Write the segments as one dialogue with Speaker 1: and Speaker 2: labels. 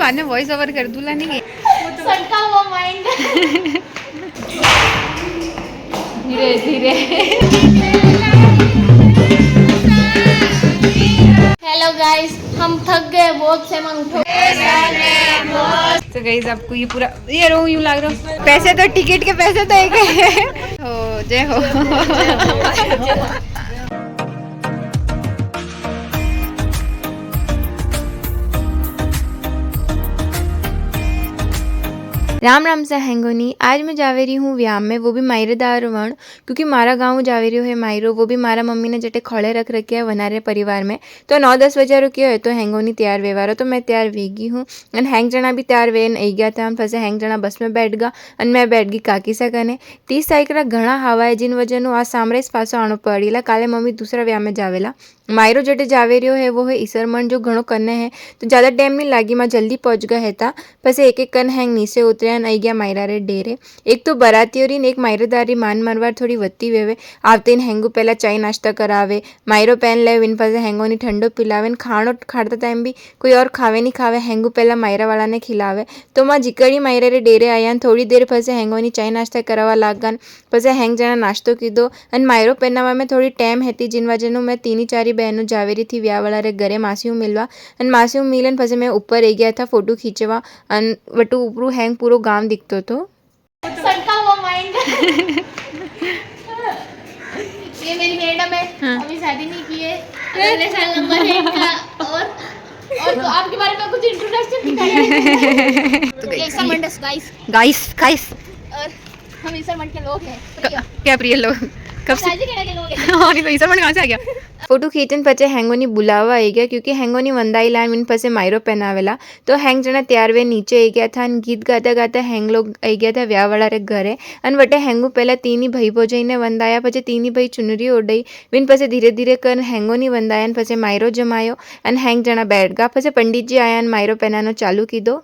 Speaker 1: बाद में voice over कर दूला नहीं
Speaker 2: सटका हुआ माइंड।
Speaker 1: धीरे धीरे।
Speaker 2: हेलो गाइस, हम थक गए बहुत से, मन उठो।
Speaker 1: तो गाइस आपको ये पूरा ये रो यूं लग रहा, पैसे तो टिकट के पैसे तो एक है। हो जय हो। राम राम सा हैंगोनी। आज मैं जा रही हूँ व्याम में, वो भी मायरेदार वण, क्योंकि मारा गाँव जा रही है मायरो, वो भी मारा मम्मी ने जटे खोले रख रखे है वनारे परिवार में। तो 9-10 बजे रुकियो है तो हैंगोनी तैयार वेवारो, तो मैं तैयार वेगी हूँ और हैंग जना भी तैयार वेन आई गया था। हम फसे हैंग जना बस में बैठ गया और मैं बैठ गई काकी सा कने। 30 तारीख घना हवा है, जिन वजह आज सामरे पासो आनो पड़ेला। काले मम्मी दूसरा व्याम में जावेला। मायरो जटे जावे रियो है वो है ईसरमन, जो घणो कने है, तो ज़्यादा टाइम नहीं लागी, मैं जल्दी पहुंच गया है था। बस एक एक कन हैंग नीचे उतरे आई गया मायरा रे डेरे। एक तो बराती और एक मायरेदारी मान मरवार थोड़ी वत्ती वेवे। आवते हैंगू पहला चाय नाश्ता करावे, मायरो पहन ले, इन पास हैंगो ने ठंडो पिलावे, खाणो खाता टाइम भी कोई और खावे नहीं खावे, हैंगू पहला मायरा वाला ने खिलावे। तो मैं जिकड़ी मायरे रे डेरे आया, थोड़ी देर फसे हैंगो ने चाय नाश्ता करावा लागन। पसे हैंग जना नाश्तो कीधो और मायरो पहनावा में थोड़ी टाइम हेती, जिन वजह मैं 3-4 बहनों जावेरी थी व्याह वाला रे घरे मासीओ मिलवा। और मासीओ मिलन फसे मैं ऊपर रह गया था फोटो खींचवा, और वटू ऊपरू हैंग पूरो गांव दिखतो तो।
Speaker 2: सटका हुआ माइंड। ये मेरी मैडम है, हाँ। अभी शादी नहीं की है, अगले साल नंबर है इनका। और तो आपके बारे में कुछ इंट्रोडक्शन दिखाइए। तो ईसरमंडस
Speaker 1: गाइस
Speaker 2: और हम ईसरमंड के लोग हैं।
Speaker 1: क्या प्रिय लोग कब से
Speaker 2: के लोग हैं।
Speaker 1: और ईसरमंड कहाँ से आ गया। फोटो खींचन पचे हैंगोनी बुलावा आई गया, क्योंकि हैंगोनी वंदाई लान विन पसे मायरो पहनावेला। तो हैंग जना तैयार वे नीचे आई गया था, गीत गाता गाता हैंग लोग आई गया था व्याह वाला रे घरे। अन वटे हैंगू पहला 3 भाई भोजाई ने वंदाया, पचे 3 भाई चुनरी ओढ़ई, विन पसे धीरे धीरे कर हैंगोनी वंदायन, पसे मायरो जमायो अन हैंग जना बैठ गया। पसे पंडित जी आया मायरो पहनानो चालू की दो।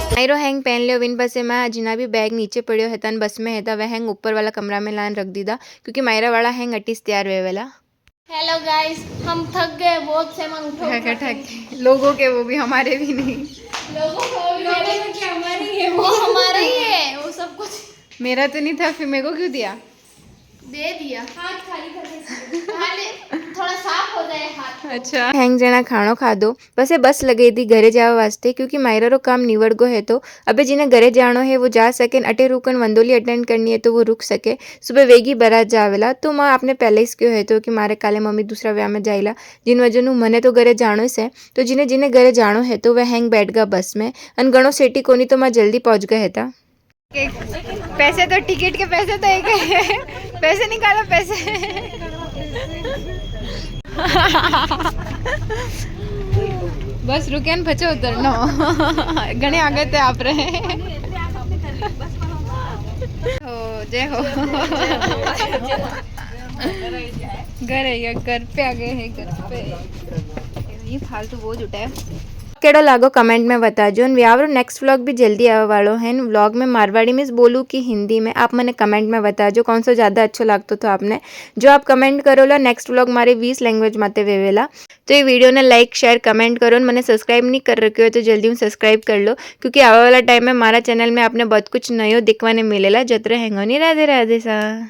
Speaker 1: मायरो हैंग पहन लियो, विन बसे मैं जिना भी बैग नीचे पड़ियो है तन बस में है था, वह हैंग ऊपर वाला कमरा में लान रख दीदा, क्योंकि मायरा वाला हैंग अटिस तैयार वे वाला।
Speaker 2: हेलो गाइस, हम थक गए बहुत से, मन उठो।
Speaker 1: थक लोगों के, वो भी हमारे भी नहीं।
Speaker 2: लोगों के हमारे ही है, वो हमारे ही है, वो सब कुछ
Speaker 1: मेरा तो नहीं था, फिर मेरे को क्यों दिया।
Speaker 2: दे दिया, हाथ खाली करके थोड़ा साफ हो जाए हाथ।
Speaker 1: अच्छा हैंग जना खाणो खाधो, बसे बस लगी थी घरे जावा वास्ते, क्योंकि मायरा रो काम निवड़ गो है। तो अबे जिन्हें घरे जानो है वो जा सके, अटे रुकन वंदोली अटेंड करनी है तो वो रुक सके। सुबह वेगी बारात जावेला, तो माँ आपने पहले ही क्यों है तो कि मारे काले मम्मी दूसरा व्याह में जाइला, जिन वजह मने तो घरे जानो से। तो जिन्हें जिन्हें घरे जानो है तो वह हैंग बैठ गया बस में, अन गणो सेठी कोनी तो मैं जल्दी पहुंच गया था। पैसे तो टिकट के पैसे तो एक है, पैसे निकालो पैसे। बस रुके न बचे उतरनो, घने आगे थे आप रहे। हो जय हो। घर पे आ गए हैं, घर पे ये फालतू बोझ उठाया। केड़ो लागो कमेंट में बताजो। व्यावरो नेक्स्ट व्लॉग भी जल्दी आवा वालो है। व्लॉग में मारवाड़ी में बोलूँ कि हिंदी में, आप मैंने कमेंट में बताजो कौन सा ज़्यादा अच्छा लगता तो आपने। जो आप कमेंट करोला नेक्स्ट व्लॉग मारे 20 लैंग्वेज माते वेवेला। तो ये वीडियो ने लाइक शेयर कमेंट करो, मैंने सब्सक्राइब नहीं कर रखे हो तो जल्दी सब्सक्राइब कर लो, क्योंकि आवा वाला टाइम में हमारा चैनल में आपने बहुत कुछ नयो दिखवाने मिलेला। जतरे हैंगोनी राधे राधे सा।